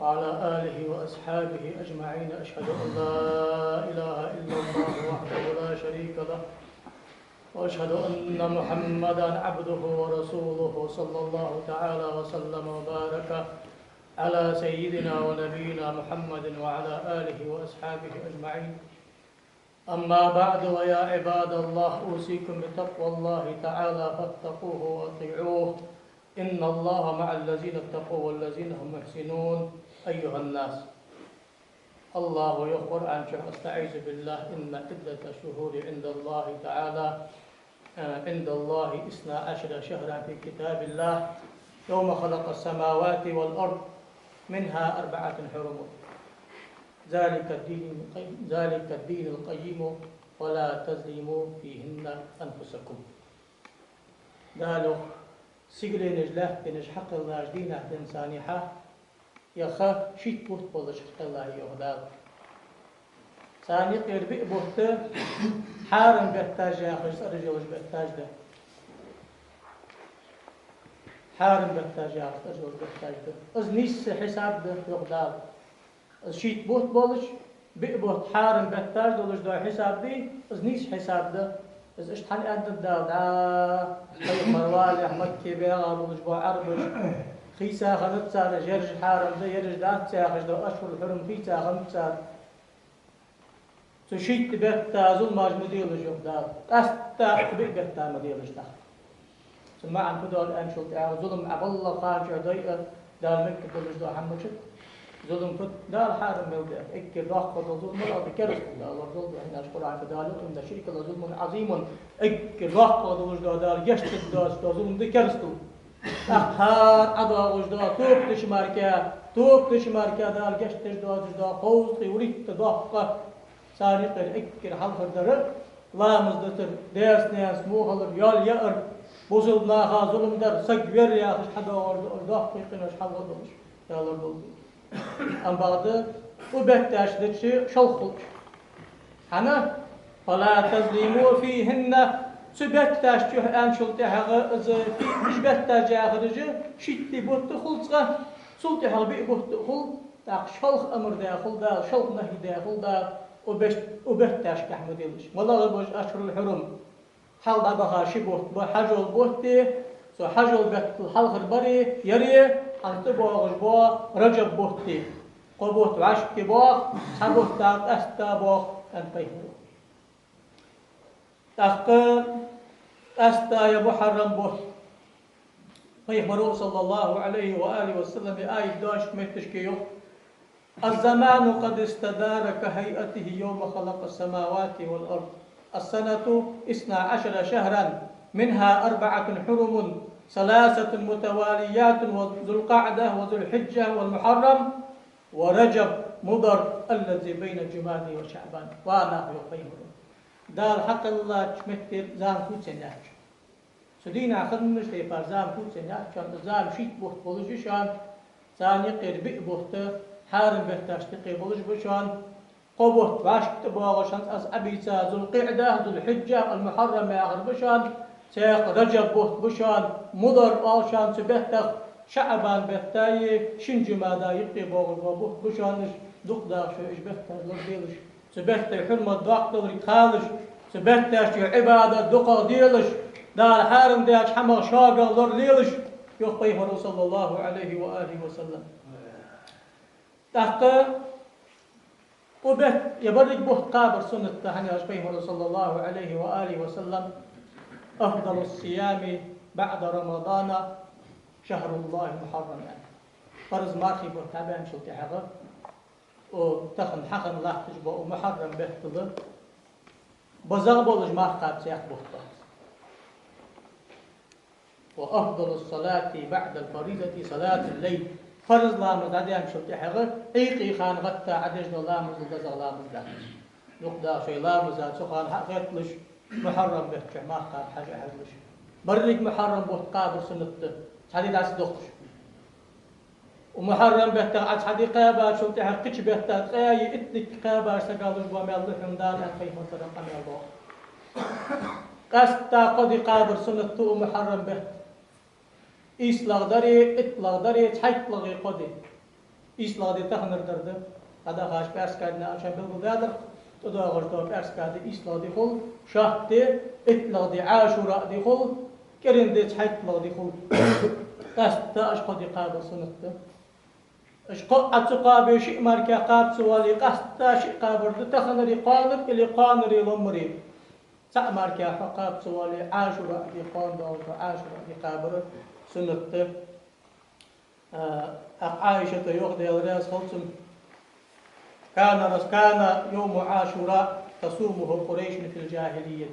وعلى آله وأصحابه أجمعين. أشهد أن لا إله إلا الله وحده لا شريك له، وأشهد أن محمدًا عبده ورسوله، صلى الله تعالى وسلم وبارك على سيدنا ونبينا محمد وعلى آله وأصحابه أجمعين. أما بعد، ويا عباد الله، أوصيكم بتقوى الله تعالى فاتقوه وأطيعوه، إن الله مع الذين اتقوا والذين هم محسنون. أيها الناس، الله يخبر عن أستعيذ بالله إن عدة الشهور عند الله تعالى عند الله 12 شهرا في كتاب الله يوم خلق السماوات والأرض منها 4 حرم، ذلك الدين القيم ولا تظلموا فيهن أنفسكم. قالوا سيقلي نجله تنج حق الله جدينة تنسانيحة يخا شيت بوت بولش حق الله يهدال ثاني قير بئ بوت حارم بيحتاج ياخذ رجلش بيحتاج ده حارم بيحتاج ياخذ رجلش بيحتاج ده از نيس حساب ده يهدال از شيت بوت بولش بئ بوت حارم بيحتاج دولش ده حساب دي از نيس حساب ده از اشتحن أنت الدال طيب مروالي أحمد كبير أبوش بو عربش خيسا خلط سال جرج حارم ده يرج دات ساخش ده أشهر الحرم خيسا خلط سال تشيت بيتا ظلم مديلش يفدال أستا بئ بيتا مديلش تحت ثم عن كدول أنشلت ظلم عبالله خان شهداء دال مكة دولش دو حمشت ظلم كد دال حارم مودع اكر راقة ظلم الأرض كرس الله ظلم احنا أشكر عن كدالك إن شرك الله ظلم عظيم اكر راقة دولش دال يشتد داس ظلم دي كرستو أخار عضا وجدا توب تشماركا دال يشتد داس قوس وريت ضاقة سارق اكر حلقر در لا مزدتر داس ناس موهلر يال يأر بوزل ناها ظلم در سجور يا خش حدا ورضاق قيقناش حلقر دولش يالر دولش أم بعد وبتاش دتشي شلخلش أنا فلا تظلموا فيهن سبتاش جو أنشلت هذا في مش بتاش آخرج شيت بوت خلصة سلت هذا بيبوت خل تاق شلخ أمر داخل دا شلخ نهي داخل دا وبتاش كحمديلش والله بوج أشهر الحرم حال دا بها شبوت بحجول بوتي سو حجول بت الحلق البري يري أنت بوغش بو رجب بوتي قبوت عشق بوغ حبوت تاق أستا بوغ أنفيه تاق أستا يا محرم بوت فيخبروا صلى الله عليه وآله وسلم بآية داش متشكيو الزمان قد استدار كهيئته يوم خلق السماوات والأرض السنة 12 شهرا منها 4 حرم 3 متواليات وذو القعدة وذو الحجة والمحرم ورجب مضر الذي بين جمادى وشعبان وأنا يقيم دار حق الله تشمتر زام فوت سناج سدينا خدمش لي فرزام فوت سناج كان زام شيت بوت بولش شان ثاني قربئ بوت حارم بهتاش تقي بولش بشان قبوت باشت باغشان از أبيتا ذو القعدة ذو الحجة المحرم يا بشان سيق رجب بوت بشان مضر آشان سبهتخ شعبان بهتاي شنج مادا يقي بوت بشانش دق داش إيش بهتا لرديلش سبهتا حرمة داق دوري خالش سبهتاش عبادة دقا ديلش دار حارم داش حما شاقا لرديلش يقيه صلى الله عليه وآله وسلم تحقى وبهت يبرج بوت قابر سنة تهني أشبيه صلى الله عليه وآله وسلم أفضل الصيام بعد رمضان شهر الله المحرم فرز مارخي بوت تابعين شلتي حقا وتخن حقا الله تجبه ومحرم بهتضر بزغ بولج مارخ قاب سياق بوت وأفضل الصلاة بعد الفريضة صلاة الليل فرز لامز عديان شلتي حقا ايقي خان غتا عديجنا لامز لدزغ لامز داخل نقدا شي لامز سخان حق غتلش محرم بهتش ما قاب حاجة حقلش بريك محرم بوت قابل سنة حديد عس دقش ومحرم بهتا عس حديد قابل شلتي حقش بهتا قاي اتلك قابل سقالش بوامي اللحم دال أخيه مصدق قمي الله قاستا قدي قابل سنة ومحرم بهت إيس لغدري إطلغدري تحيط لغي قدي إسلا دي تخنر درد هذا خاش بس كادنا عشان بالقدر تدا غرتو بس كاد إسلا دي خل شهد إطلق دي عاشوراء دي خل كرين دي تحت دي خل قست أشقى دي قابل سنت أشقى أتقابل شيء مركا قاب سوالي قست شيء قابل تخنري قالب اللي قانري لمري تعمر كا حقاب سوالي عاشوراء دي قان دور عاشوراء دي قابل سنت عائشة يغدي الراس خلصم كان يوم عاشوراء تصومه قريش في الجاهلية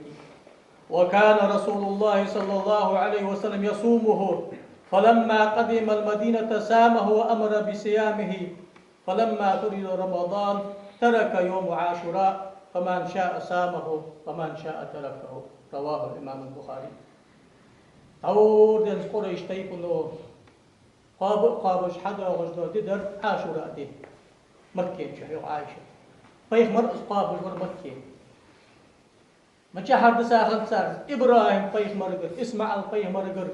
وكان رسول الله صلى الله عليه وسلم يصومه فلما قدم المدينة سامه وأمر بصيامه فلما فرض رمضان ترك يوم عاشوراء فمن شاء سامه ومن شاء تركه رواه الإمام البخاري أودن قريش تيقنوا قابش حدا وغجدو تدر عاشوراء دي مكة شهيق عائشة فيخ مرأس قابش ور مكة ما شهر دسا خلصار إبراهيم فيخ مرقر إسماعيل فيخ مرقر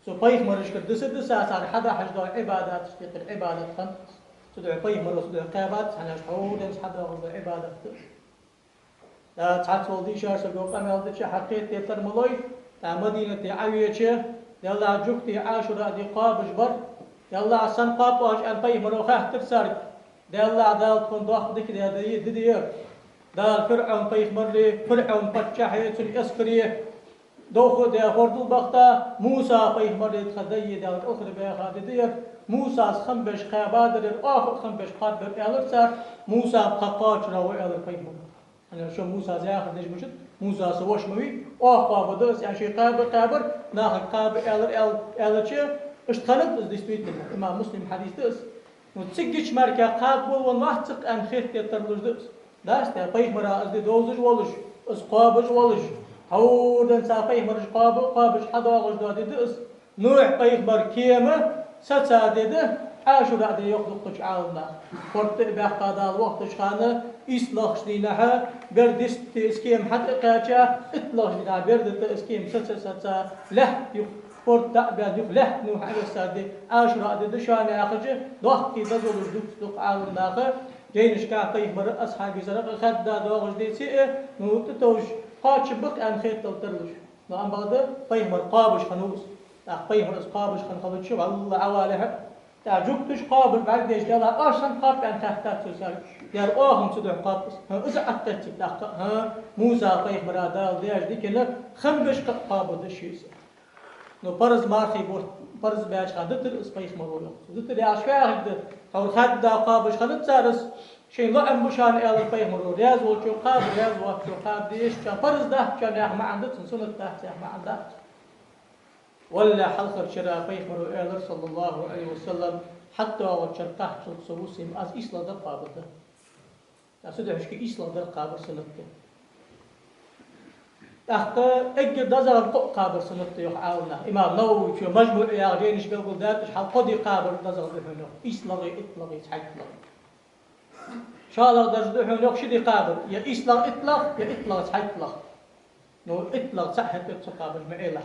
سو فيخ مرشكر دسا صار حدا حجدو عبادات اشتقر عبادات خمس تدعو فيخ مرقر تدعو قيابات حنا شعودن حدا وغجدو عبادات لا تعطل دي شهر سبقو قمال دي حقيت يتر ملوي تا مدينة عوية يلا جوكتي عاشوراء دي قابش بر يلا عسان قابوش أن فيه مروخاه ترسارك يلا دال فندق ديك دير دال فرعون فيه مري فرعون فتشاحية الأسكرية دوخو دي هردو بغتا موسى فيه مري تخذي دال أخرى بيخا دير موسى خنبش خابادر الآخر خنبش قادر إلرسار موسى بقاقاش راو إلر فيه مري أنا شو موسى زي آخر ديش بشد موسى سوش موي قابدرس يعني شي قابر ناخد قابر إلر شي اشتغلت از دستويت إمام مسلم حديث دس وتسجش مركا قابل ونحتق أن خير تترلج دس داست يا بيش مرا از دوزج ولش از قابج ولش هودن سا بيش مرج قابج حدا غج دادي دس نوع بيش مر كيمة ستا دده عاشوراء دي يخدق تشعالنا فرط بقى الوقت شخانة إصلاح دينها بردست اسكيم حتى قاچا اطلاق دينها بردت اسكيم ستا له فرط بعد يفلح نوح على السادة عاشوراء دي شان آخرجه ضغط كذا زول دق عالنا آخر جينش كعطيه مر أصحاب زرق خدا داغج دي سئة نوت توش قاتش بق أن خيط تلترلش نعم بعد طيه مر قابش خنوس طيه مر قابش خنخلط شو الله عوالها تعجبتش قابل بعد ديش يلا أصلا قاب أن تحتاج تسال يار أهم تدع قابس إذا أتت ها موسى طيه مر دال ديش دي كله خمبش قابل الشيء نو برز مارخي بورت برز باش خدتر اسبيخ مرولو دتر يا شفاخ حول خد قابش خدت سارس شي لا ام بشان ال بيخ مرول ياز وشو قاب ياز وشو قاب ديش كان برز ده كان يا ما عندك سنه تحت يا ما عندك ولا حلقه شرا بيخ مرول ال صلى الله عليه وسلم حتى وشرقه صوصيم از اسلا ده قابته اسدعش كي اسلا ده قابر سنته أخطأ أجد نظر قابر سنت يحاولنا إمام نووي شو مجموع يا جينش بيقول ذاتش حال قدي قابر نظر بهنو إسلغي إطلغي تحكلغ شاء الله درجة هنو شدي قابر يا إسلغ إطلغ يا إطلغ تحكلغ نو إطلغ تحت تقابر معيلة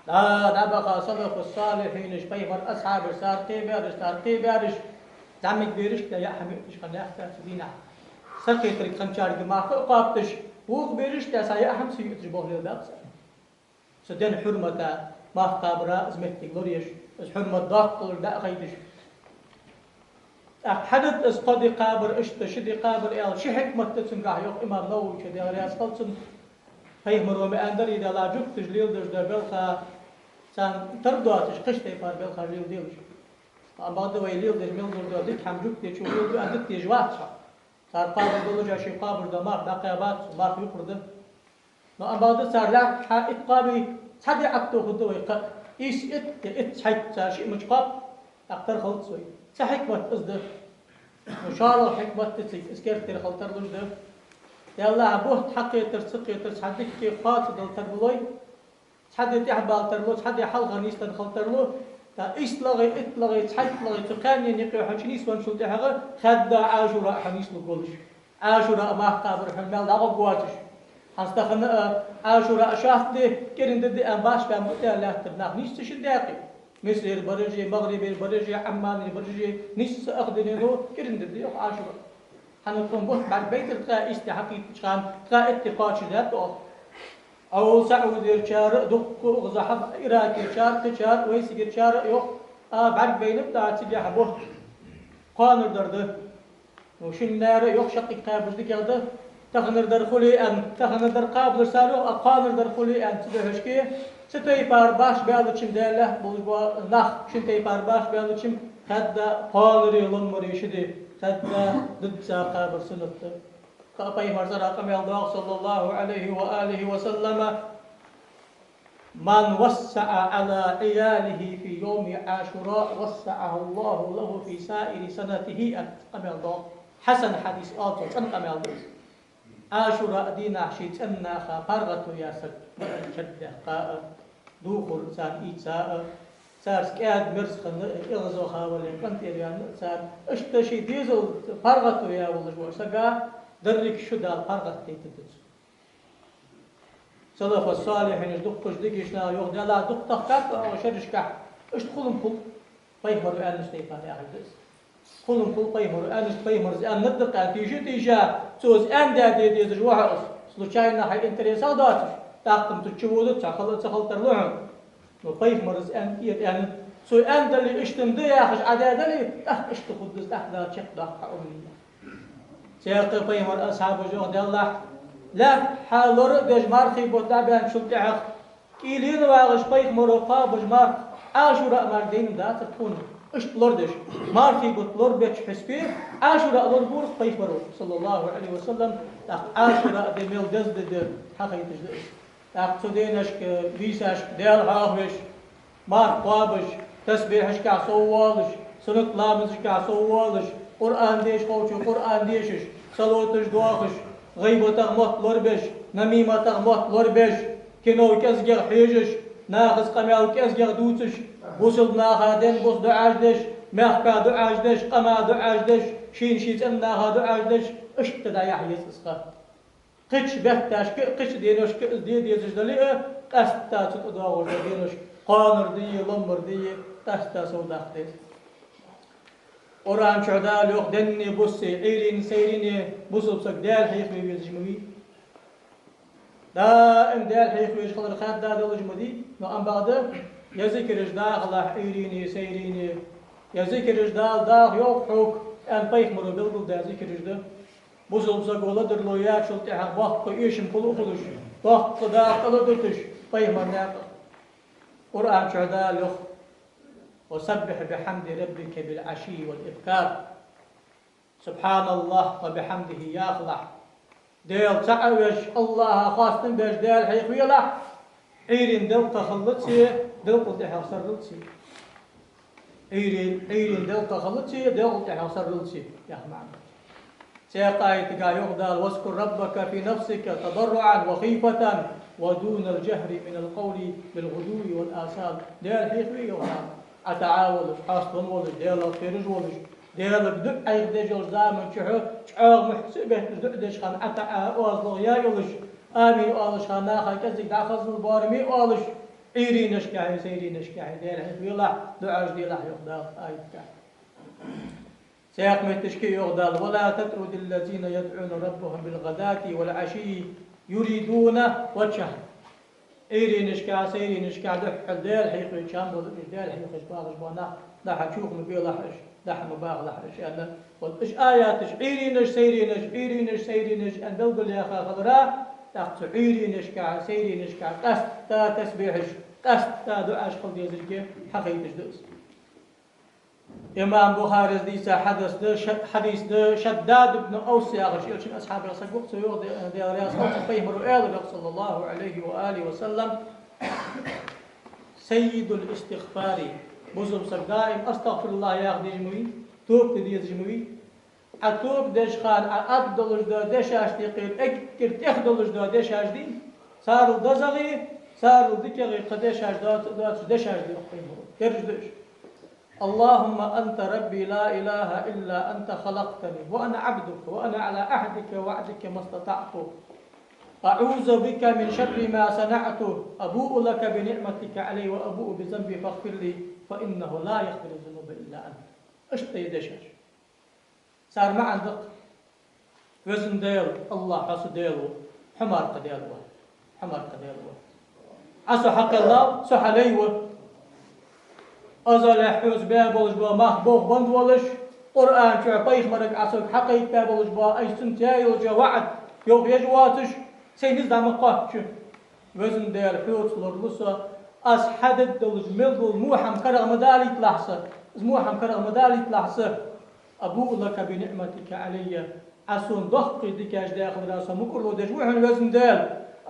لا نبقى صدق الصالحين شبيبر أصحاب صار قيبارش دعمك بيرش يا حبيبتش خليها أحتاج دينا سكي ترك خمشار جماعة قابتش وق بيرش تسايا أهم شيء تجبه للباقس سدين حرمة ما قابرا زمتك لوريش حرمة ضغط لا غيدش حدث اسقدي قابر اشتشدي قابر ال شي حكمة تسنقاه يوق إمام نووي شدي غرياس قلتن هي مرومي أندر إذا لا جوك تجليل دش در بلخا سان تردواتش قشتي فار بلخا ليل ديلش أما بعد ويليل دش ميل دور ديك هم جوك تيجو ليل دو أندك تيجواتش صار قابل دولجا شي قابل دمار دقيقات ما يقرد ما بعد صار لا حائط قابي صدي عقده خدو يق ايش ات حيت شيء مجقاب اكثر خلط سوي حكمه اصدر ان شاء الله حكمه تسي اسكرت خلطر لجده يلا بوت حقي ترسقي ترسحدك كي خاص دل تربلوي حد يحبال تربلو حد حلقه نيستن خلطرلو تا إسلغي إطلغي تحلغي تقاني نقي حنشنيس ونشلت حقه خدا عاشوراء حنيس لقولش عاشوراء ما قابر حمل دعوة قواتش هستخن عاشوراء شاهد ده كرين ده أن باش كان متى لا تبناه نيس تشداقي مصر برجي مغرب برجي عمان برجي نص أخذني كرند دي عاشورا حنكون بوت بعد بيت القاء استحقي كان قاء اتقاء شدات أو سعود شار دق غزحب إراكي شار ويسجد شار يو بعد بين بتاع تجي حبوه قانر درده وشن نار يو شقي قابل دي كده تخنر در خلي أن تخنر در قابل سالو قانر در خلي أن تدهش كي ستي بار باش بيالوچم دله بولبا نخ شنتي بار باش بيالوچم خدا قالري لون مريشدي خدا ضد قابل سنت قاي مرزا رقم الله صلى الله عليه وآله وسلم من وسع على عياله في يوم عاشوراء وسعه الله له في سائر سنته قم الله حسن حديث آتو قم الله عاشوراء دينا شيت أننا خبرغتو ياسك شدة قاء دوخل سان إيتساء سار سكاد مرسخن إغزو خاولين كنت إليان سار اشتشي ديزل فرغتو يا والله سقا درك شدال فرغت تيتدز سلف الصالحين دقش دقشنا يغدى لا دق تخكات وشرشكا اشتخلن كل طيمر أنس تيفان يا حدث خلن كل طيمر أنس طيمر زي ندق تيجا سوز أن دادي ديزج وحرس سلوشاينا حي انتريسا داتش تاقم تشوودو تخلط ترلوهم وطيف مرز أن يعني سو أن اللي اشتم دي ياخش عداد اللي اشتخدز لا تشق دقة أمنية سياقي طيمر أصحاب جهد الله لا حالور بجمار خيبوت دابان شلت عق كيلين واغش طيف مرقا بجمار عاشوراء مردين دات تكون اشتلوردش مار خيبوت لور بيتش حسبي عاشوراء لور بور طيف مرو صلى الله عليه وسلم عاشوراء دي ميل دزد حقيقة تجدش تاقصدينش بيساش ديال هاهش مار قابش تسبيحش كعصوالش سنة لامزش كعصوالش قرآن ديش خوشو قرآن ديشش صلوتش دواخش غيبة موت لوربش نميمة موت لوربش كنو كزجر حيجش ناخذ قمال كزجر دوتش بوصل ناخذين بوص دعاجدش مخكا دعاجدش قما دعاجدش شين شيت ناخذ دعاجدش اشتدا يحيز اسقى قش بهتاش قش دينوش دي ديزش دلي قستا تدور دينوش قانر دي لمر دي قستا سوداختيس أوران شعدال يخدني بصي عيرين سيريني بصل بسك دال حيخوي بيزجموي دائم دال حيخوي خلر خاد دال الجمدي نو أم بعد يذكر جدال الله عيريني سيريني يذكر جدال داغ يوق حوك أن طيخ مرو بلقل دا ذكر جدال بصل بسك ولا درلو ياك شلت حق وقت إيشم كل أخلش وقت دا قلدتش طيخ مرناق أوران شعدال يخ وسبح بحمد ربك بالعشي والإبكار سبحان الله وبحمده يخلع ديل تعوش الله خاص تنبش ديل حيخوي له عيرين دل تخلطي دل قلت حصرلتي عيرين دل تخلطي دل قلت حصرلتي يا معنا سيقايت قايوغ دال واذكر ربك في نفسك تضرعا وخيفة ودون الجهر من القول بالغدو والآثار ديل حيخوي يوم أتعاول حاصل ولش ديالك خيرج ولش ديالك دق أي دجال زامن شعور محسبة دقدش خان أتعاول يا يولش آمي أولش خان ناخا كزك داخل البارمي أولش عيرينش كاعي سيرينش كاعي ديالك ويلا دعاش ديالك يقدر آيتك سياق متشكي يقدر ولا تطرد الذين يدعون ربهم بالغداة والعشي يريدون وجهه إيرينش كا سيرينش كا دحل ديال حيقي شام ديال حيقي باغش بانا لا حشوخ مبي لحش لا مباغ لحش انا ايش اياتش إيرينش سيرينش ان بلبل يا اخا خضراء تاخذ إيرينش كا سيرينش كا قست تا تسبيحش قست تا دعاش خل ديزلك حقيقة دوس إمام بخاري ديسا حديث ده شداد بن أوس يا غشيل شن أصحاب رسول وقت يوض دي رياض خلص فيهم رؤيا صلى الله عليه وآله وسلم سيد الاستغفار بزم دائم أستغفر الله يا غدي جموي توب تدي جموي أتوب دش خان أبدلش ده دشاش تقيل أكتر تخدلش ده دشاش دي صار الدزغي صار الذكري قدشاش ده دشاش دي أخيمه ترجدش اللهم أنت ربي لا إله إلا أنت خلقتني وأنا عبدك وأنا على عهدك ووعدك ما استطعت أعوذ بك من شر ما صنعت أبوء لك بنعمتك علي وأبوء بذنبي فاغفر لي فإنه لا يغفر الذنوب إلا أنت. أشت يدشش صار ما عندك وزن ديل الله حص ديلو حمار قديلو حمار قديلو عصو حق الله سحليوه أزال حوز بابلش با محبوب بندولش قرآن شو عبايخ مرق عصوك حقيق بابلش با أي سنتاي وجا وعد يوغ يجواتش سينيز دام قاتش وزن ديل حوز لرلسة أس حدد دلج ملدل موحم كرغ مدالي تلحسة موحم كرغ مدالي تلحسة أبوء لك بنعمتك علي عصون ضخي ديكاش داخل راسه مكرلو ديش وحن وزن ديل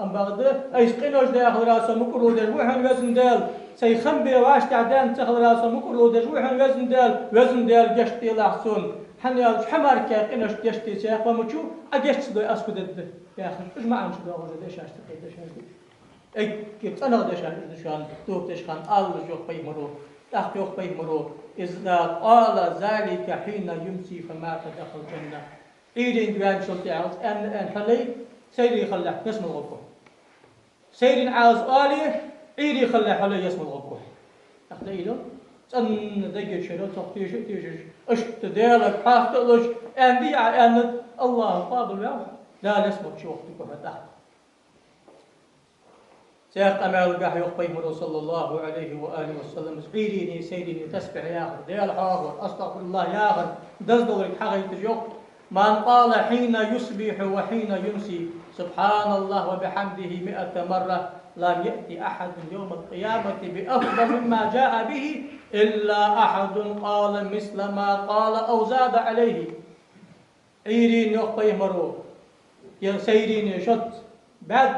أم بغده أيسقينوش داخل راسه مكرلو ديش وحن وزن ديل سيخنبي واش تعدان تخل راسه مكرلو ديش وحن وزن ديل جشتي لحسون حنيال حمار كاقينوش جشتي سياق ومشو أجشت دوي أسكو دد يا أخي إيش ما عنش دوغو ديش أشتقي ديش كيف أنا ديش أشتقي توب تشخان الله جوخ بيمرو تحت جوخ بيمرو إذا قال ذلك حين يمسي فمات دخل الجنة إيدين دوان شلتي عاوز أن حلي سيري خلح يسمى الغفور سيرين عاوز آلي إيدي خلح حلي يسمى الغفور أخذيله أن دقيق شيء تقتيش أشت ديالك حافتلش أن دي أن الله قابل يا لا نسمع شو وقتك وفتح سياق أمال قاح يقبيه صلى الله عليه وآله وسلم إيديني سيديني تسبح يا أخر ديال حاضر أستغفر الله يا أخر دزدورك حقي تجوق من قال حين يصبح وحين يمسي سبحان الله وبحمده 100 مرة لم يأتي أحد يوم القيامة بأفضل مما جاء به إلا أحد قال مثل ما قال أو زاد عليه عيرين يقبيه مرو يا سيرين يشد بعد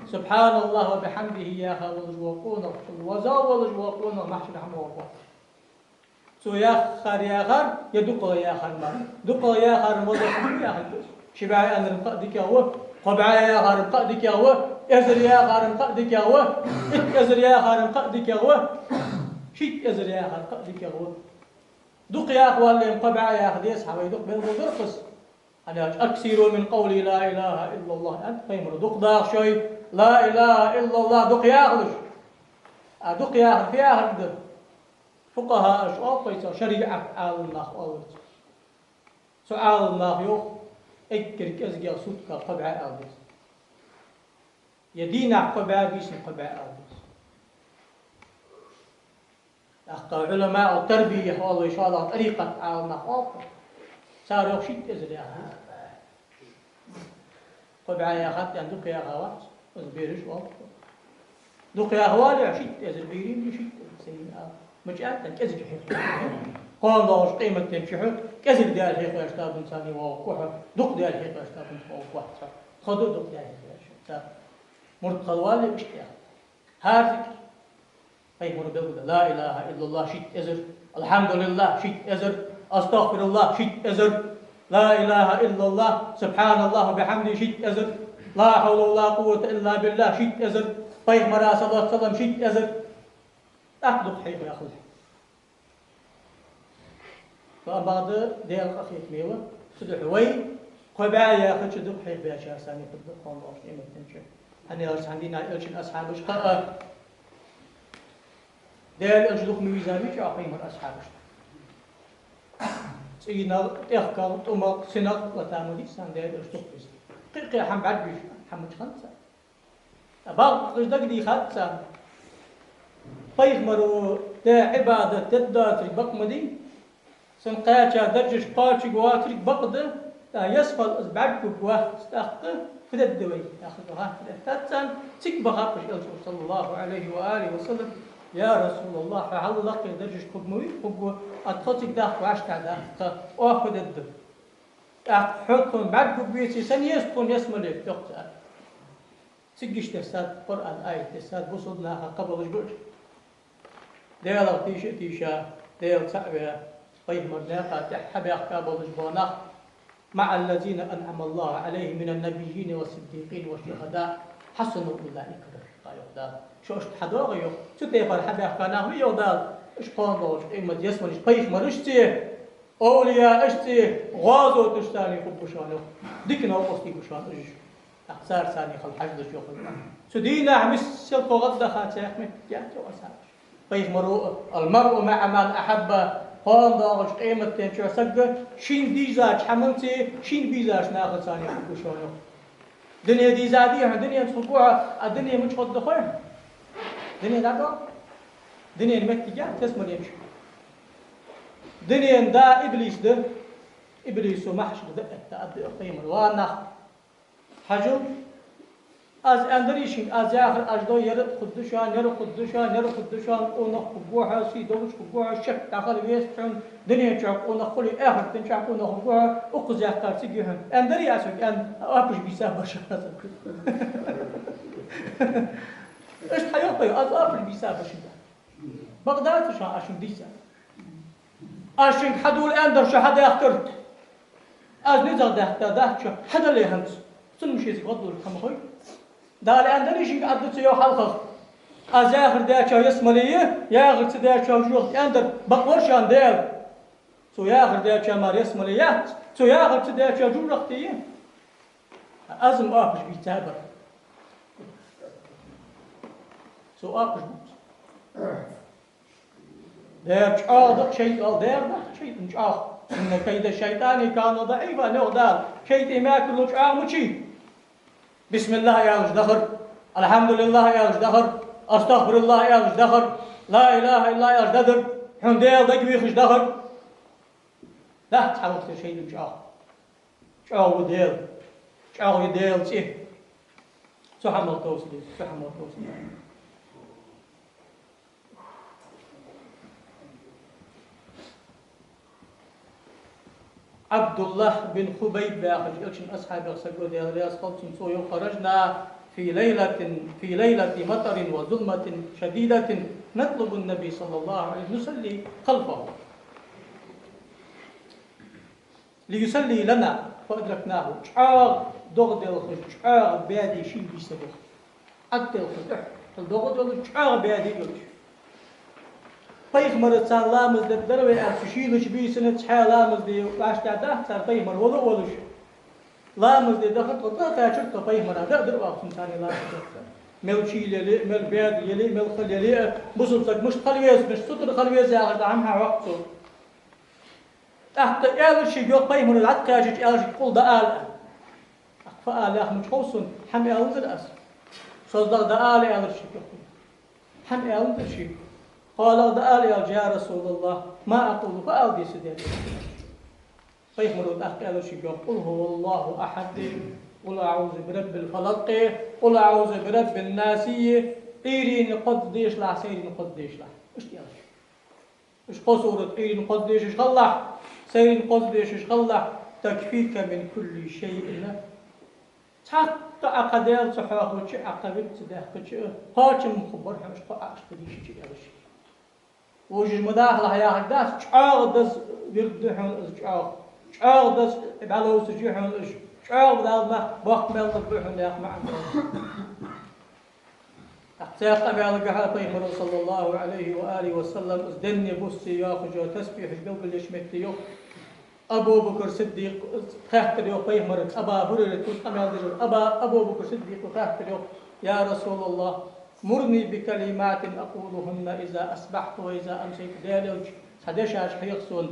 سبحان الله وبحمده يا خالد وقونا وزاول وقونا محشر حموه سو يا خر يدق يا خر ما دق يا خر وضع يا خر شبع أن رقدك هو قبع يا خر رقدك هو أزر يا خر رقدك هو أزر يا خر رقدك هو شيء أزر يا خر رقدك هو دق يا أخوان اللي قبع يا خر يسحب يدق بالمدرقص أنا أكثر من قولي لا إله إلا الله أنت قيمر دق داخ شيء لا إله إلا الله دق يا خر دق يا خر في آخر فقهاء أشعار شريعة على الله أولت سؤال الله يوخ أكر كزجا صدق قبع أولت يدينا قبع بيس قبع أولت أخطأ علماء التربية والله إن شاء الله طريقة على الله أولت صار يخشي كزجا قبع يا خط يعني دق يا خوات وزبيرش أولت دق يا خوالي عشيت أزربيرين يشيت سيئة مجأة كذب حيث قال الله قيمة تمشحه كذب ديال حيث أشتاب إنساني ووقوحه دق ديال حيث أشتاب ووقوحه خدو دق ديال حيث أشتاب مرد قلوالي بشتيا هارفك أي مرد بقول لا إله إلا الله شيء أزر الحمد لله شيء أزر أستغفر الله شيء أزر لا إله إلا الله سبحان الله بحمده شيء أزر لا حول ولا قوة إلا بالله شيء أزر طيب مرا صلى الله عليه وسلم شيء أزر أخذ حيث يأخذ فبعض ديال أخيك ميوة صدق وين قبع يأخذ صدق حيث بيشا سامي قد قام الله شيء متنشر أنا أرس عندنا إلشن أصحابش قا ديال أجلوك ميزاني شو أقيم الأصحابش سيدنا تأخذ تمر سنة وتعمل إنسان ديال أجلوك بس قيق حم بعد بيش حمد خمسة بعض قصدك دي خمسة فيخمروا تا عبادة تداتري بقمدي سنقاتشا درجش قاتشي قواتري بقده تا يسفل بعدكو قواه استاقه فددوي ياخذوها فددتان تكبها بش صلى الله عليه وآله وسلم يا رسول الله فعل لقي درجش قبموي قبو أدخلتك داخل وعشتع داخل وأخذ الدم أحطهم بعدكو بيتي سن يسطن يسملك دقتا تقش تستاد قرآن آية تستاد بصدناها قبل جبر ديال تيشا ديال تعبيا طيب مرناقة تحبي أقابل جبونا مع الذين أنعم الله عليهم من النبيين والصديقين والشهداء حسنوا أولئك رفيقا شو أشتحدوا غيو شو تيفر حبي أقاناه يودال إيش قاندوش إما يسمون إيش طيب مرشتي أولياء إشتي غازو تشتاني خبوشانو ديكنا وقصتي بوشانو أخسار ثاني خل حجد شو خل شو دينا عمس سلطة غدا خاتي أحمد جات وأساش بيغمروا المرء مع من أحب قام داغش قيمة تنشر سجى شين ديزاج حملتي شين بيزاج ناقص ثاني وشونه دنيا ديزاديها دنيا تفقوها الدنيا مش قد دخلها دنيا دادو دنيا المكتجة تسمى يمشي دنيا دا إبليس ده إبليس ومحش ده تأدي قيمة وانا حجو از اندریشین از آخر اجدا یرد خودشان یرد خودشان یرد خودشان اون خبوها سی دوش خبوها شک داخل ویستون دنیا چاق اون خلی آخر تنچاق اون خبوها اقزا ترسی گیهم اندری اسوک ان آبش بیسا باشه ايش حيوطي از آبش بیسا باشه بغدادشان اشون دیسا اشون حدول اندر شهد اخرت از نزار ده شو حدا ليهمس سنمشي زي غضوا الكم خوي دال عندنا شيء عدت يو حلقة از آخر ده شو يسمليه يا آخر ده شو جوخ عندر بقورشان ده سو يا آخر ده شو مار يسمليه سو يا آخر ده شو جوخ تيه أزم آخر بيتابر سو آخر ده شاذ شيء قال ده شيء مش آخر إن كيد الشيطان كان ضعيفا نغدال شيء ما كله شاذ مشي بسم الله يا وجدخر الحمد لله يا وجدخر استغفر الله يا وجدخر لا اله الا الله يا وجدخر حمديل دقبي خجدخر لا تحاول شيء شاو وديل شاو يديل شيء سبحان الله توصل سبحان الله توصل عبد الله بن خبيب باخر يلشن أصحاب يغسقوا دي الرياض قلتم سوء خرجنا في ليلة مطر وظلمة شديدة نطلب النبي صلى الله عليه وسلم نصلي خلفه ليصلي لنا فأدركناه شعار دغد الخج شعار بادي شيء بيسبه أكتل الخج الدغد الخج شعار بادي يلش بيخمر تسان لامز دبدروي أفشيلش بيسنة حال لامز دي وعشتا ده تسان بيخمر ولوش لامز دي دخلت قطعة تاشرت بيخمر هذا در واقسم ثاني لامز دخلت مل شيل يلي مل بياد يلي مل خل يلي بصلتك مش خلويز مش ستر خلويز يا أخي عمها وقته تحت إيالش يوق بيخمر العد كاجج إيالش يقول ده آل فآل يا أخي مش خوصن حم إيالز الأس صدق ده آل إيالش يقول حم إيالز الشيء قال دعالي يا رسول الله ما أقول فأل دي سيدي فيخمروا الأخ قالوا شيء قل هو الله أحد قل أعوذ برب الفلق قل أعوذ برب الناس إيرين قديش لا سيرين قديش لا إيش تيالش إيش قصورة إيرين قديش إيش غلح سيرين قديش إيش غلح تكفيك من كل شيء حتى أقدال صحاح وشي أقبل تداه وشي هاتش مخبرها مش قاعش تديش شيء يالش وجه مداخلة يا هداس شعار دس بيردحون شعار دس بعلو سجيحون شعار بدل ما وقت ما يطبعون يا أخي سيقع بيالك حلقه صلى الله عليه وآله وسلم ازدني بصي يا خجو تسبيح القلب اللي شمكت يوم أبو بكر صديق خاطر يوم بيمرك أبا هريرة أبو بكر صديق خاطر يوم يا رسول الله مرني بكلمات أقولهن إذا أصبحت وإذا أمسيت دالج سدش أشحيخسون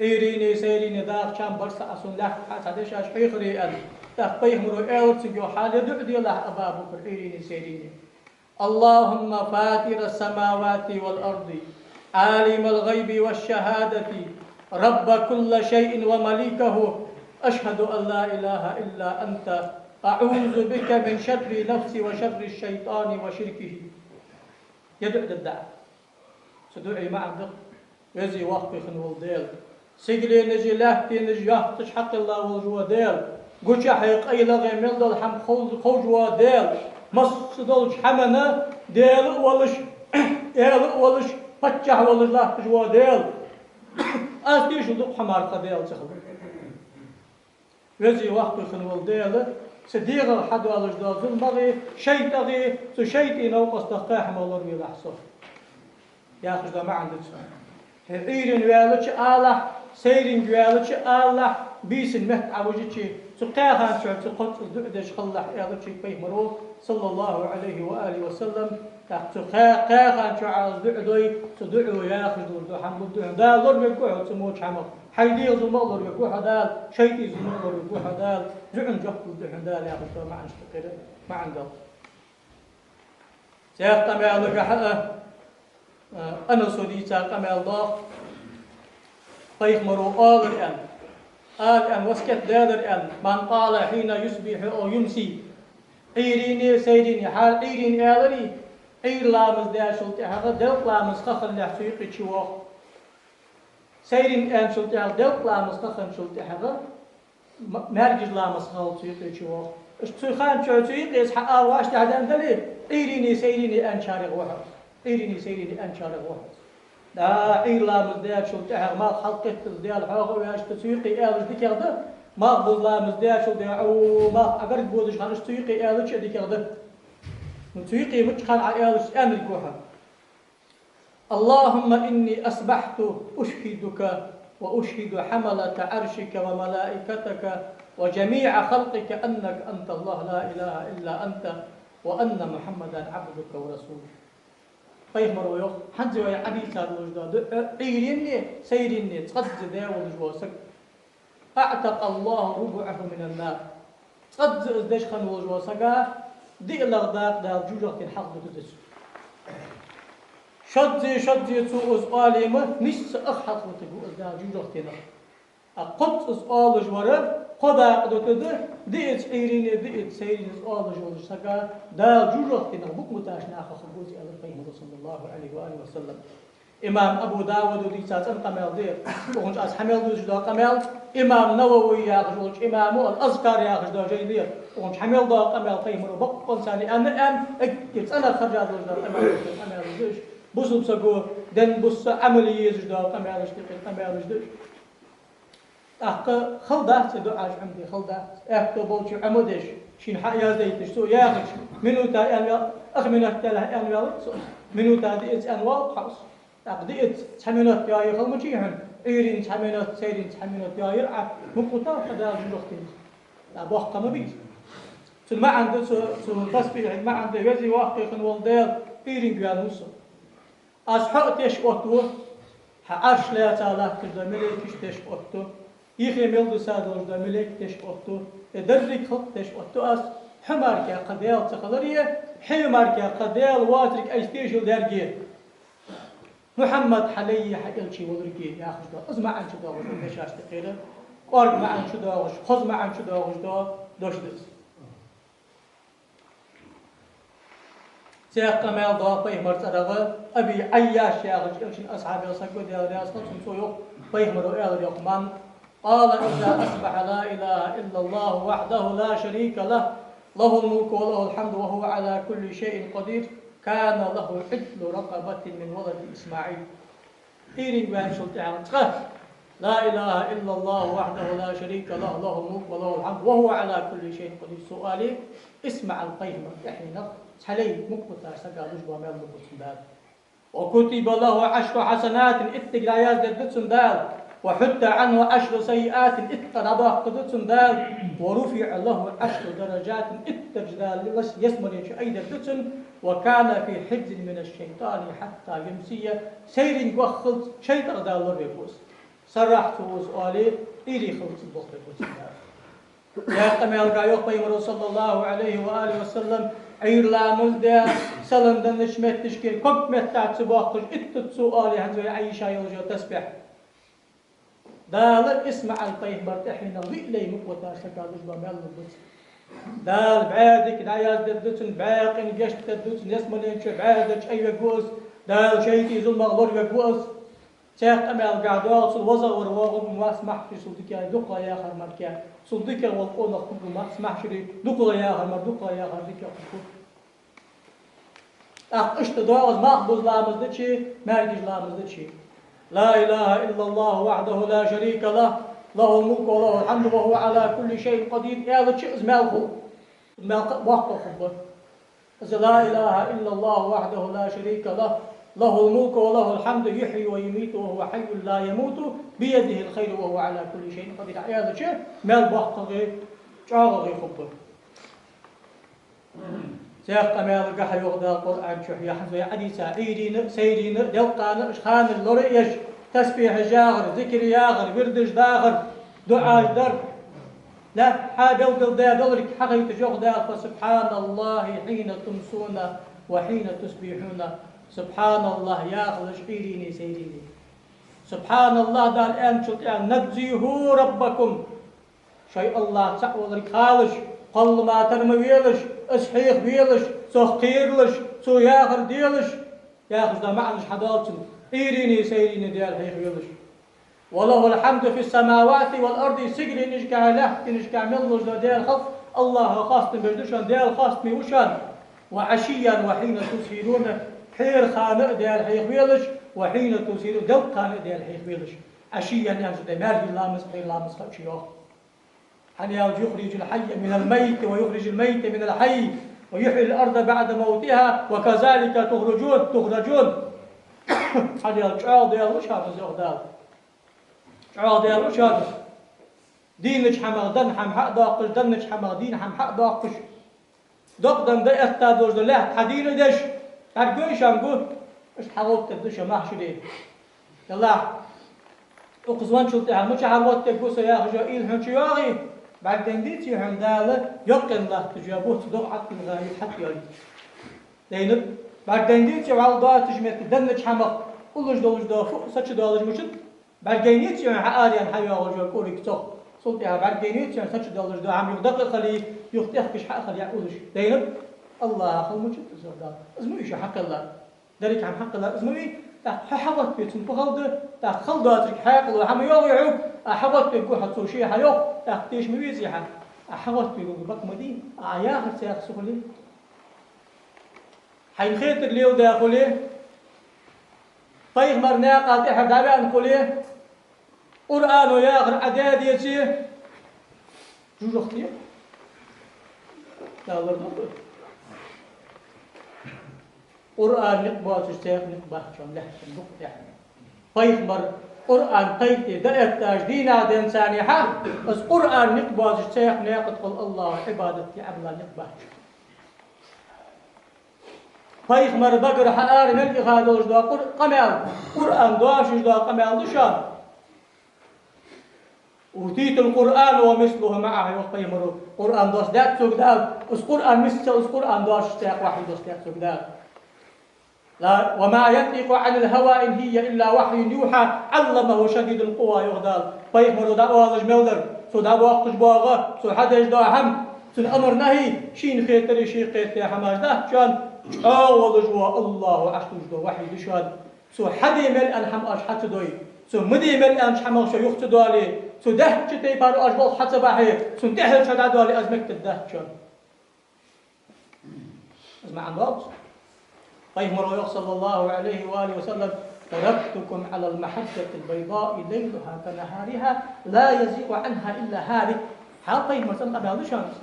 إيريني سيريني داخ شام برس أسون لح سدش أشحيخري أن تخبيه مرو إيرت جو حال يدعي الله أبا بكر إيريني سيريني اللهم فاتر السماوات والأرض عالم الغيب والشهادة رب كل شيء ومليكه أشهد أن لا إله إلا أنت أعوذ بك من شر نفسي وشر الشيطان وشركه يدعو الدعاء سدعي مع الدق يزي وقفي خنول ديل سيقلي نجي لاهتي نجي يحطش حق الله والجوا ديل قوش حيق أي لغي من دول حم خوجوا ديل مصدولش حمنا ديل ولش ديل ولش فتح ولش لا جوا ديل أستيش دوق حمار قديل تخل يزي وقفي خنول ديل صديق الحد والجدال ظلمغي شيطغي سو شيطي نوقس دقاح مولور بيلحصف يا أخي ده ما عندك إيرين ويالوش آله سيرين جوالتش الله بيسن مهت عوجتشي تقاها شو تقط دعدش خلح يالتشي بيه مرو صلى الله عليه وآله وسلم تقاها شو عاوز دعدوي تدعو ياخذ دو حمد دال دور بيقوع تموت حمق حيدي زمر دور بيقوع دال شيتي زمر دور بيقوع دال دعن جهد دعن دال ياخذ ما عندش كده ما عنده سيقام يالك أنا صديقا قام الله طيب مرو الآن وسكت دادر الآن من قال حين يصبح أو يمسي عيريني سيديني حال عيريني آلري عير لامز دا شلتي حقا دلق لامز خخن لحسيقي شواخ سيدين آن شلتي حقا دلق لامز خخن شلتي حقا مرجز لامز خال سيقي شواخ اشتخان شو سيقي يسحق آواش تهدان دلي عيريني سيديني أن شارق واحد عيريني سيديني أن شارق واحد دا عير لامز دا شلتي حقا ما خلقت ديال حقا وياش تسيقي آلش دي كده ما بظلامز دا شلتي أو ما أقرد بودش خانش تسيقي آلش دي كده نتويقي متخان عيالش أمر كوحا اللهم إني أصبحت أشهدك وأشهد حملة عرشك وملائكتك وجميع خلقك أنك أنت الله لا إله إلا أنت وأن محمدا عبدك ورسولك طيب مرويو حنزي ويا عبيسة الوجداد عيريني سيريني تصد ذا والجواسك أعتق الله ربعه من النار تصد ازدش خان والجواسك دي الأغداق دا جوجة الحق بتدس شدزي تو أزقاليمة نس أخحط وتقول دا جوجة تنا قط أزقال جوارب قدا قدوتد ديت عيرين ديت سيرين أزقال جوار سكا دا جوجة تنا بك متاشنا خبوزي على الفهم صلى الله عليه وآله وسلم إمام أبو داود ودي ساتن قمال دير وهنش أس حمل دوش دا قمال إمام نووي ياخذ إمام الأذكار ياخذ دا جاي دير وهنش حمل دا قمال قيمر وبقى ثاني أنا أكيد أنا خرجت دوش دا قمال دوش بوسو بسقو دن بوس عملي يزوج دا قمال اشتقي قمال دوش أحق خلدا تدعى عمدي خلدا أحق بولش عمودش شين حيا زيتش سو ياخذ منو تا أنا أخمنه تلا أنا منو تا ديت أنواع خاص أقديت تحملت جاي خلمتيهن إيرين تحملت سيرين تحملت جاي رع مقطع هذا جلوختين لا بوق ما بيت ما عنده سو تسبيح ما عنده جزي واحد والدير إيرين جالوس أصحاب تش أوتو حعرش لا تعالى كذا ملك تش أوتو يخي ملدو سادور ده ملك تش أوتو درك خط تش أوتو أس حمار كا قديل تخلريه حمار كا قديل واترك أجتيش درجيه محمد حلي حقل شيء ودركي ياخذ ده أزمع عن شو ده وش ليش أشتكيله قارب مع عن شو ده وش خذ مع عن شو ده وش ده دوش دس سياق كمال ده بيه مرتضى أبي عياش ياخذ شيء أصحاب يسقط يا رياس خلص سويق بيه مرو يا ريقمان قال إذا أصبح لا إله إلا الله وحده لا شريك له له الملك وله الحمد وهو على كل شيء قدير كان له عدل رقبة من ولد إسماعيل إيرين بان شلتها لا إله إلا الله وحده لا شريك له له الملك وله الحمد وهو على كل شيء قدير سؤالي اسمع القيمة يحينا حلي مقبطة سقالوش بامير مقبطة وكتب له 10 حسنات اتقل عياز ددتسن دال وحتى عنه 10 سيئات اتقربا قدتسن دال ورفع له 10 درجات اتجدال يسمر ينشو أي ددتسن وكان في حجز من الشيطان حتى يمسي سير وخلط شيطان دالور بيبوس صرحت وسؤالي إلي خلط البخ بيبوس يا قميل قايوق بيمرو صلى الله عليه وآله وسلم عير لا مزدا سلندن نشمت تشكيل كوك متاع تباقش اتت سؤالي هنزوي عيشا يوجو تسبح دال اسمع القيه برتحين ضيء لي مقوتا سكالوش بميل البوس دال بعادك داياز ددتن باقين جشت ددتن يسمنين شو بعادك أي جوز دال شيتي زل مغلور جوز شيخ أمال قعدوا صل وزر ورواقب ما اسمح في صوتك يا دقة يا آخر مركا صوتك والقول أخبر ما اسمح شري دقة يا آخر مر دقة يا آخر ذيك أخبر أقشت دواز ما أخبز لامز دشي ما يجيش لامز دشي لا إله إلا الله وحده لا شريك له له الملك وله الحمد وهو على كل شيء قدير يا ذا شيء اسمه ما وقت خبر لا إله إلا الله وحده لا شريك له له الملك وله الحمد يحيي ويميت وهو حي لا يموت بيده الخير وهو على كل شيء قدير. هذا شيء مال بحقه شاغي خبر شيخ قمال قح يغدى القرآن شح يحفظ حديث عيدين سيدين دلقان إشخان اللوريش تسبيح جاغر ذكر ياغر وردش داغر دعاء در لا حابل قل دا دلرك حقيت جوغ دا فسبحان الله حين تمسون وحين تصبحون. سبحان الله ياغر شعيريني سيديني سبحان الله دا الآن شلت نجزيه ربكم شيء الله تعوذ الخالش قل ما ترمويلش اسحيخ بيلش سخيرلش سو ياخر ديلش ياخر دا معنش حدالتن ايريني سيريني ديال حيخ بيلش وله الحمد في السماوات والارض سجل نشكع له نشكع ملوش ديال خلق الله خاص بجدشان ديال خاص ميوشان وعشيا وحين تسهرون حير خانق ديال حيخ بيلش وحين تسهرون دل خانق ديال حيخ بيلش عشيا يعني دمار لامس حير لامس خبشيوخ أن يخرج الحي من الميت ويخرج الميت من الحي ويحيي الأرض بعد موتها وكذلك تخرجون هذا الشعار ديال وش هذا الزغدال شعار ديال وش هذا دينك حمق دن حم حق داقش دنك حمق دين حم حق داقش دقدم ده استادوش ده له حدين دش هرقوش هم قول ايش حاولت تدش محشي ليه يلا اقزوان شلتي همش حاولت تقوس يا خجائل هنشياغي بعدين ديت يهنداله يقن الله تجابوه تدق حق الغاية حتى يلي لأنه بعدين ديت يوعال ضاع تجمع تدنج حمق كلش دولج دا فوق سچ دولج مشت بعدين ديت يوعال حقاريان حيا وجوا كوريك تخ صوتها بعدين ديت يوعال سچ دولج دا عم يقدق خلي يختخش حق خلي يعودش لأنه الله خل مشت زردا اسمه حق الله ذلك عم حق الله اسمه حوت بيتن بخلد خلد أترك حاقل وحم يوعو حوت بيقول حتى شيء حيوق تختيش ميزي حن حوت بيقول بق مدين عياخ سياق سخلي حين خيط اليوم داخلي طيب مرنا قاطع حدابا نقولي قرآن وياخر عداد يسي جوج اختي لا والله قرآن نقباش الشيخ نقباش شون له نقطة طيب مر قرآن قيتي دأت دينا دين سانيحة بس قرآن نقباش الشيخ ناقد قل الله عبادتي عبلا نقباش طيب مر بقر حقار نلقي خادوش دا قمال قرآن دواشش دا قمال دشان وتيت القرآن ومثله معه وقيم مر قرآن دوش دات سوق دال اس قرآن مثل اس قرآن دوش شيخ واحد دوش دات سوق دال لا وما ينطق عن الهوى إن هي إلا وحي يوحى علمه شديد القوى يغدال طيب مرو دعوة جمودر سو دعوة قش باغا سو حدش دا هم سو الأمر نهي شين خيتري شي قيت حماش ده شان أول جوا الله عشتوش دو وحي دشان سو حدي مل أن حم أش حت دوي سو مدي مل أن حم شو يخت دوالي سو ده شتي بار أجبال حت بحي سو انتهل شد دوالي أزمك الده شان اسمع عن ضابط طيب مرة صلى الله عليه وآله وسلم تركتكم على المحجة البيضاء ليلها كنهارها لا يزيغ عنها إلا هالك حال طيب مرة قبل هذا شانس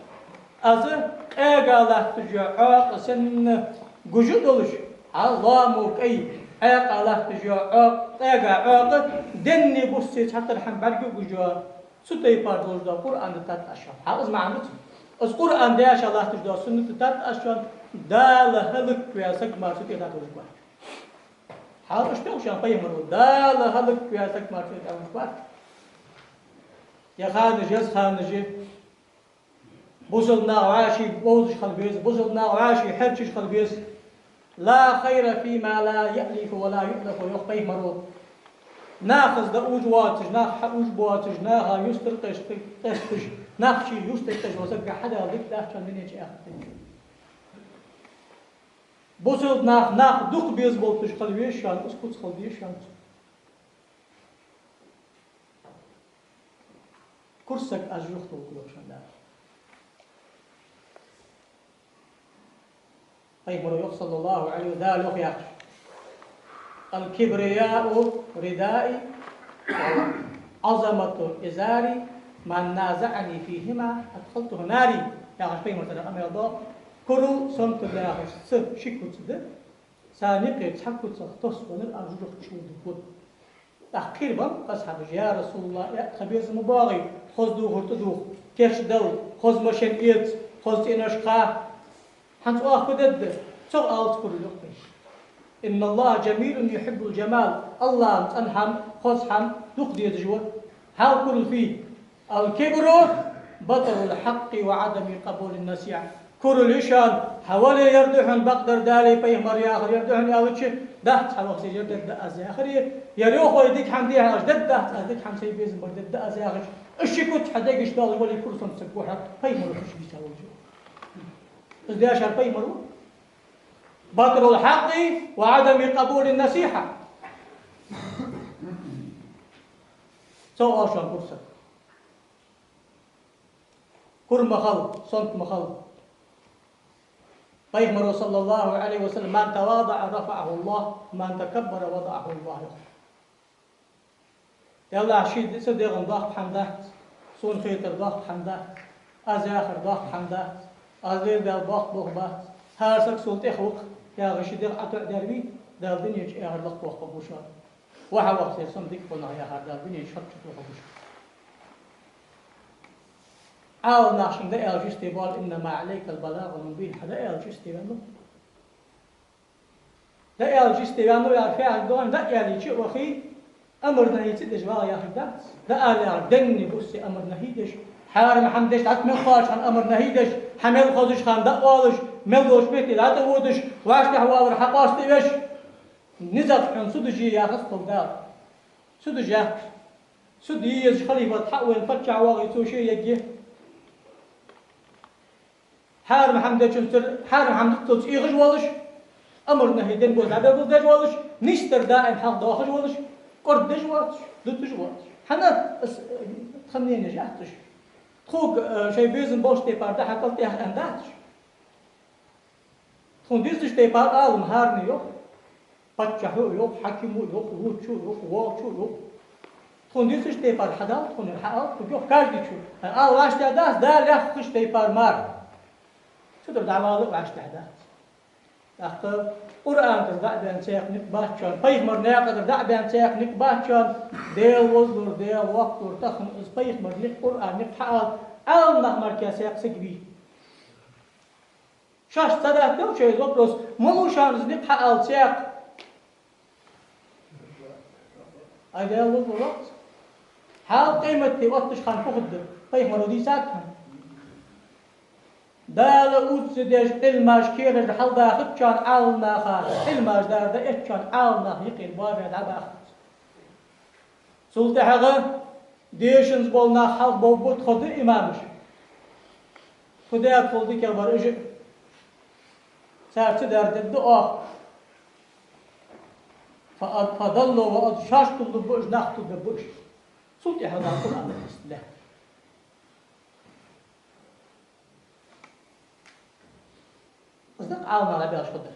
أزر أقاله تجعاق سن جوجد ولش الله موكي أقاله تجعاق أقاق دني بوسيت حتى الحين برجع جوجا ستة يبادلوش دا قرآن تات أشان حال اسمع عنه از قرآن داش الله تجدا سنة تات أشان دال هلك وياسك ما ستة تات وجبا حال اشتغل شان طيب مرو دال هلك وياسك ما ستة تات وجبا يا خانج يا خانج بوصلنا عاشي بوزش خلبيز بوصلنا عاشي حرشش خلبيز لا خير فيما لا يألف ولا يؤلف ويخطيه مرو ناخذ دأوج واتج ناخ حوج بواتج ناخا يسترقش تستش ناخشي يسترقش وسقع حدا ذيك داخل من يجي آخر بوصل ناخ دق بيز بولتش خلبيش شان اسكت خلبيش شان كرسك أجلخت وكلوك شان داخل طيب مرو صلى الله عليه وآله يخش الكبرياء ردائي عظمة إزاري من نازعني فيهما أدخلته ناري يا عشبين مثلا أمي الله كرو سمت الله سب شكو تده ثاني تحكوا تصون الأرجل تشود تحقير بام أصحاب يا رسول الله يا خبيز مباغي خذ دو هرتدو كيش دو خذ مشين إيت خذ تينشقا حنت أخذد تو ألت كل إن الله جميل يحب الجمال الله أنحم خذ حم تقضي الجوع هاو كل فيه الكبر بطر الحق وعدم قبول النصيحة كل ليشان حوالي يردحن بقدر دالي بيمر يا آخر يردحن يا وجه دهت حوالي يردد أزي آخر يريوخ ويديك حمدي هاش دد دهت أزيك حمسي بيزن بردد أزي آخر الشكوت حداك اشتغل ولي كرسون سبوحة بيمر وش بيساوي جو ازدياش بيمر بطر الحق وعدم قبول النصيحة سو أشان كرسة كر مخل صنت مخل بيغمر صلى الله عليه وسلم من تواضع رفعه الله من تكبر وضعه الله يلا شيد صديق ضاق حمده صون خيتر ضاق حمده أزاخر ضاق حمده أزير دال ضاق بغبات هارسك سلط إخوك يا غشيدق أطع دربي دال دنيا يا هرلق وقت بوشار وحا وقت يرسم ديك قلنا يا هر دال دنيا شرط وقت بوشار أول ناشن ده ألجستي بال إنما عليك البلاغ المبين هذا ألجستي بانو ده ألجستي بانو يا فعل دون ده يعني شيء وخي أمر نهيت دش بقى يا خدات ده ألا دني بوسي أمر نهيدش حارم حمدش عت مخاش عن أمر نهيدش حمل خازش خان ده والش ملوش بيتي لا تودش واش تحوال حقاستي بش نزل عن سدجي يا خصل ده سدج يا سدي يز خليفة تحول فتش واغي توشي يجي حارم حمدش حارم حمدش توش إيغش والش أمر نهيدن بوز عبد بوز والش نشتر دائم حق داخل والش قرد دجواتش دجواتش حنا خليني نجحتش خوك شي بيزن باش تيبار ده حقل تيح انداتش خون ديزش تيبار عالم هارني يوك باتشاهو يوك حكيمو يوك ووتشو يوك واوتشو يوك خون ديزش تيبار حدال خون الحقال يوك كاردي شو آل واش تهداس دا لخش تيبار مار شو در دعوالو واش تهداس أخطر قرآن تردع بين سيق نكباتشان بيغمر ناقة تردع بين سيق نكباتشان ديل وزلور ديل وقتور تخن إز بيغمر نك قرآن نكحال أول نغمر كيا سيق سكبي شاش صدات دو شيء زوبروس مموشان نكحال سيق أي ديل وزلور وقت حال قيمتي وقتش خان فقد بيغمر ودي ساكن دال أوتس ديش الماش كيرج حل داخل كان عالنا خاص الماش دار ده إيش كان عالنا يقين بابي دعبا سلطة حقا ديشنز بولنا حل بوبوت خد إمامش خديات خلدي كالبار إجي سارت دار الدعاء فضلوا وأدشاشتوا الدبوش ناختوا الدبوش سلطة حقا قرآن الإسلام أصدق عالنا على بيش خده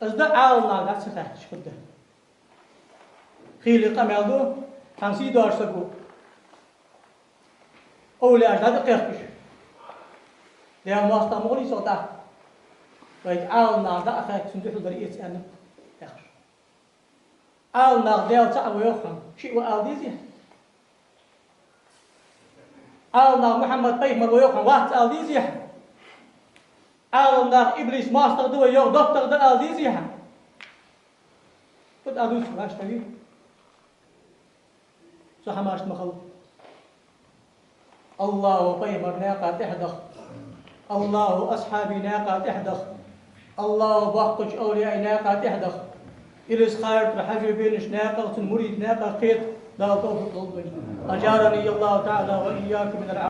أصدق عالنا على سخاش خده خيلي قميلدو خمسي دار سقو أولي أجلاد قيقش لأن مواسطة مغلي صوتا ويج عالنا على أخاك سندوح البريئة أنا يخش عالنا ديال تعوي يخم شيء وآلديزي عالنا محمد بيغمر ويخم واحد آلديزي عالم داخل إبليس ماستر دو يوغ دكتور دا ألديزي هم قد أدوس واش تبي سو حماشت مخلوق الله بيمر ناقة تحدخ الله أصحابي ناقة تحدخ الله بحقش أولياء ناقة تحدخ إليس خير تحجر بينش ناقة مريد ناقة قيت لا توفق قلبي أجارني الله تعالى وإياك من العالم